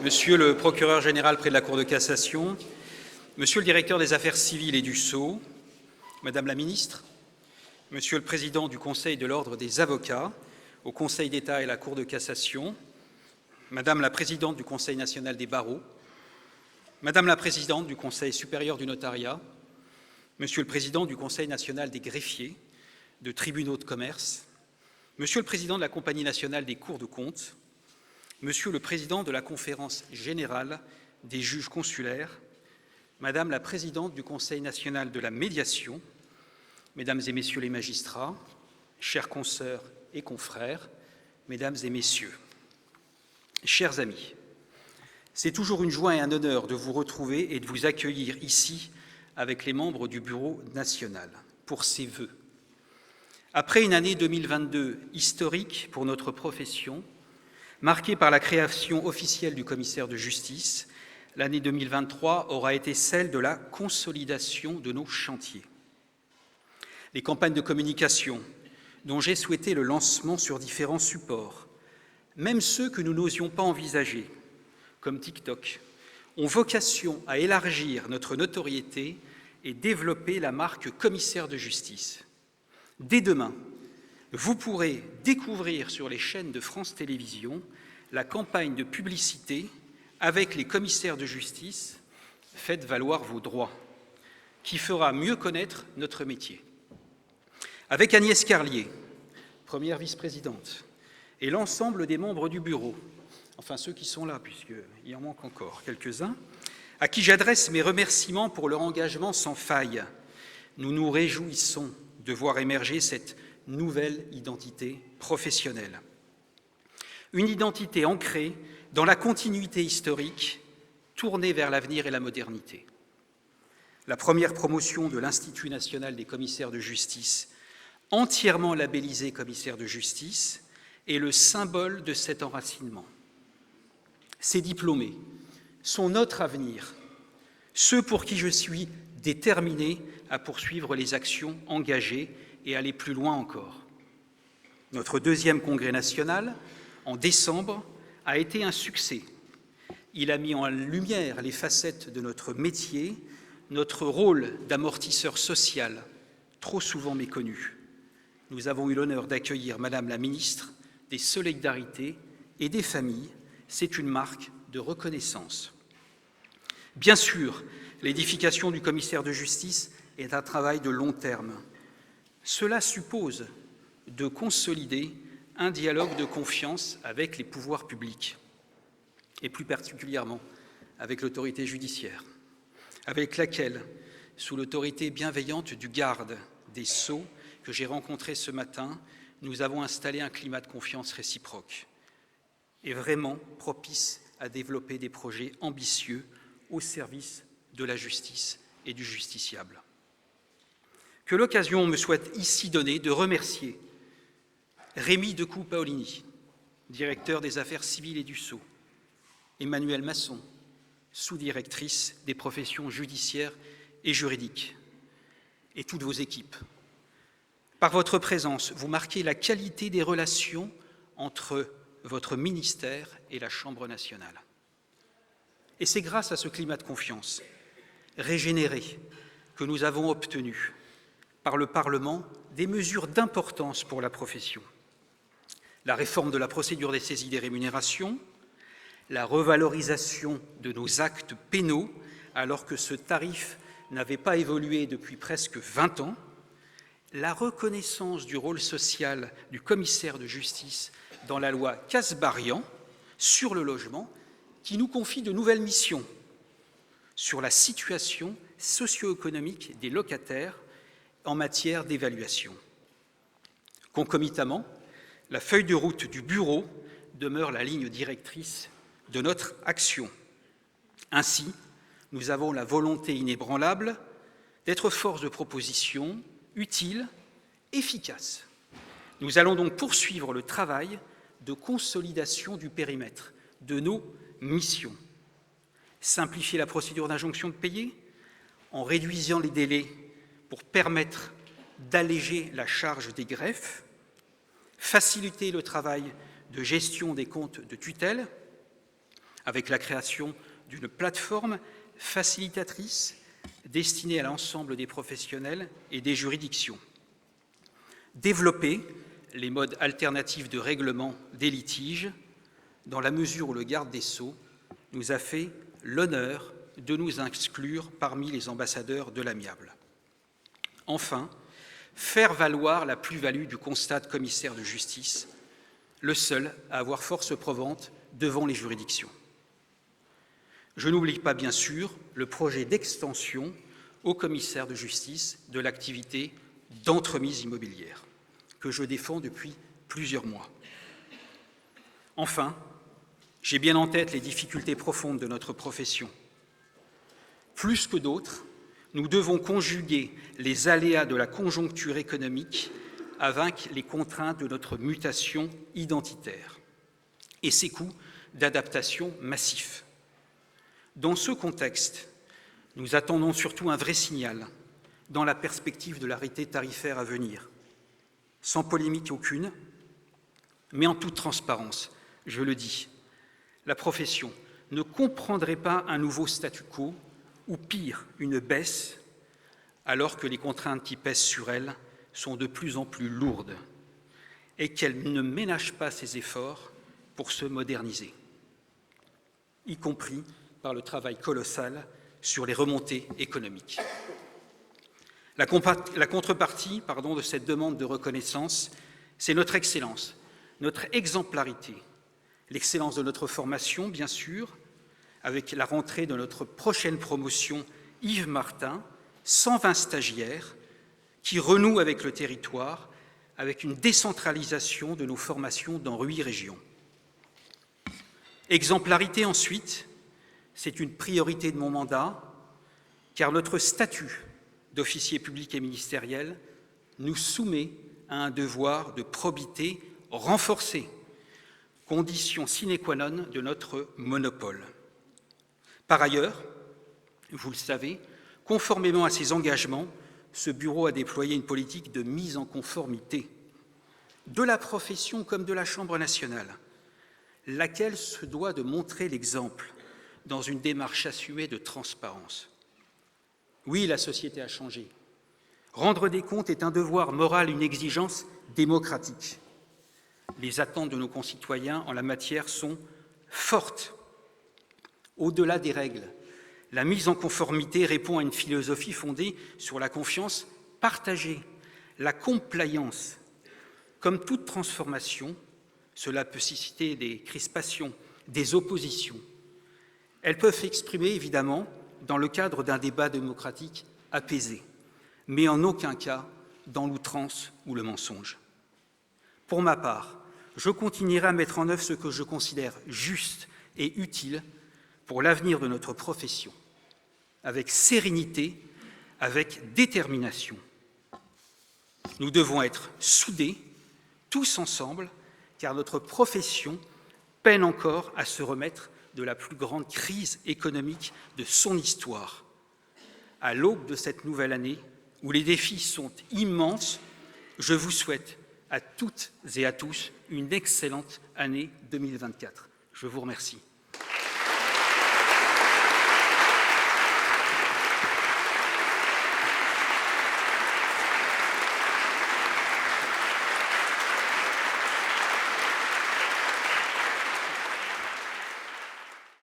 Monsieur le procureur général près de la Cour de cassation, Monsieur le directeur des affaires civiles et du Sceau, Madame la ministre, Monsieur le président du Conseil de l'Ordre des avocats, au Conseil d'État et à la Cour de cassation, Madame la présidente du Conseil national des barreaux, Madame la présidente du Conseil supérieur du notariat, Monsieur le président du Conseil national des greffiers, de tribunaux de commerce, Monsieur le président de la Compagnie nationale des cours de compte, Monsieur le président de la Conférence générale des juges consulaires, Madame la présidente du Conseil national de la médiation, Mesdames et Messieurs les magistrats, chères consoeurs et confrères, Mesdames et Messieurs, chers amis, c'est toujours une joie et un honneur de vous retrouver et de vous accueillir ici avec les membres du Bureau national pour ces vœux. Après une année 2022 historique pour notre profession, marquée par la création officielle du commissaire de justice, l'année 2023 aura été celle de la consolidation de nos chantiers. Les campagnes de communication, dont j'ai souhaité le lancement sur différents supports, même ceux que nous n'osions pas envisager, comme TikTok, ont vocation à élargir notre notoriété et développer la marque commissaire de justice. Dès demain, vous pourrez découvrir sur les chaînes de France Télévisions la campagne de publicité avec les commissaires de justice « Faites valoir vos droits » qui fera mieux connaître notre métier. Avec Agnès Carlier, première vice-présidente, et l'ensemble des membres du bureau, enfin ceux qui sont là, puisqu'il en manque encore quelques-uns, à qui j'adresse mes remerciements pour leur engagement sans faille, nous nous réjouissons de voir émerger cette nouvelle identité professionnelle. Une identité ancrée dans la continuité historique, tournée vers l'avenir et la modernité. La première promotion de l'Institut national des commissaires de justice, entièrement labellisé commissaire de justice, est le symbole de cet enracinement. Ces diplômés sont notre avenir, ceux pour qui je suis déterminé à poursuivre les actions engagées et aller plus loin encore. Notre deuxième congrès national, en décembre, a été un succès. Il a mis en lumière les facettes de notre métier, notre rôle d'amortisseur social, trop souvent méconnu. Nous avons eu l'honneur d'accueillir Madame la ministre des Solidarités et des Familles. C'est une marque de reconnaissance. Bien sûr, l'édification du commissaire de justice est un travail de long terme. Cela suppose de consolider un dialogue de confiance avec les pouvoirs publics, et plus particulièrement avec l'autorité judiciaire, avec laquelle, sous l'autorité bienveillante du garde des Sceaux que j'ai rencontré ce matin, nous avons installé un climat de confiance réciproque et vraiment propice à développer des projets ambitieux au service de la justice et du justiciable. Que l'occasion me soit ici donnée de remercier Rémy Decou-Paolini, directeur des affaires civiles et du Sceau, Emmanuelle Masson, sous-directrice des professions judiciaires et juridiques, et toutes vos équipes. Par votre présence, vous marquez la qualité des relations entre votre ministère et la Chambre nationale. Et c'est grâce à ce climat de confiance régénéré que nous avons obtenu par le Parlement des mesures d'importance pour la profession. La réforme de la procédure des saisies des rémunérations, la revalorisation de nos actes pénaux alors que ce tarif n'avait pas évolué depuis presque 20 ans, la reconnaissance du rôle social du commissaire de justice dans la loi Kasbarian sur le logement qui nous confie de nouvelles missions sur la situation socio-économique des locataires en matière d'évaluation. Concomitamment, la feuille de route du Bureau demeure la ligne directrice de notre action. Ainsi, nous avons la volonté inébranlable d'être force de proposition, utile, efficace. Nous allons donc poursuivre le travail de consolidation du périmètre de nos missions. Simplifier la procédure d'injonction de payer en réduisant les délais pour permettre d'alléger la charge des greffes, faciliter le travail de gestion des comptes de tutelle, avec la création d'une plateforme facilitatrice destinée à l'ensemble des professionnels et des juridictions. Développer les modes alternatifs de règlement des litiges, dans la mesure où le garde des Sceaux nous a fait l'honneur de nous inclure parmi les ambassadeurs de l'amiable. Enfin, faire valoir la plus-value du constat de commissaire de justice, le seul à avoir force probante devant les juridictions. Je n'oublie pas, bien sûr, le projet d'extension au commissaire de justice de l'activité d'entremise immobilière, que je défends depuis plusieurs mois. Enfin, j'ai bien en tête les difficultés profondes de notre profession. Plus que d'autres, nous devons conjuguer les aléas de la conjoncture économique avec les contraintes de notre mutation identitaire et ses coûts d'adaptation massifs. Dans ce contexte, nous attendons surtout un vrai signal dans la perspective de l'arrêté tarifaire à venir, sans polémique aucune, mais en toute transparence, je le dis. La profession ne comprendrait pas un nouveau statu quo ou pire, une baisse, alors que les contraintes qui pèsent sur elle sont de plus en plus lourdes et qu'elle ne ménage pas ses efforts pour se moderniser, y compris par le travail colossal sur les remontées économiques. La contrepartie de cette demande de reconnaissance, c'est notre excellence, notre exemplarité, l'excellence de notre formation, bien sûr, avec la rentrée de notre prochaine promotion Yves Martin, 120 stagiaires qui renouent avec le territoire, avec une décentralisation de nos formations dans 8 régions. Exemplarité ensuite, c'est une priorité de mon mandat, car notre statut d'officier public et ministériel nous soumet à un devoir de probité renforcé, condition sine qua non de notre monopole. Par ailleurs, vous le savez, conformément à ses engagements, ce bureau a déployé une politique de mise en conformité de la profession comme de la Chambre nationale, laquelle se doit de montrer l'exemple dans une démarche assumée de transparence. Oui, la société a changé. Rendre des comptes est un devoir moral, une exigence démocratique. Les attentes de nos concitoyens en la matière sont fortes. Au-delà des règles, la mise en conformité répond à une philosophie fondée sur la confiance partagée, la compliance. Comme toute transformation, cela peut susciter des crispations, des oppositions. Elles peuvent s'exprimer évidemment dans le cadre d'un débat démocratique apaisé, mais en aucun cas dans l'outrance ou le mensonge. Pour ma part, je continuerai à mettre en œuvre ce que je considère juste et utile pour l'avenir de notre profession, avec sérénité, avec détermination. Nous devons être soudés, tous ensemble, car notre profession peine encore à se remettre de la plus grande crise économique de son histoire. À l'aube de cette nouvelle année, où les défis sont immenses, je vous souhaite à toutes et à tous une excellente année 2024. Je vous remercie.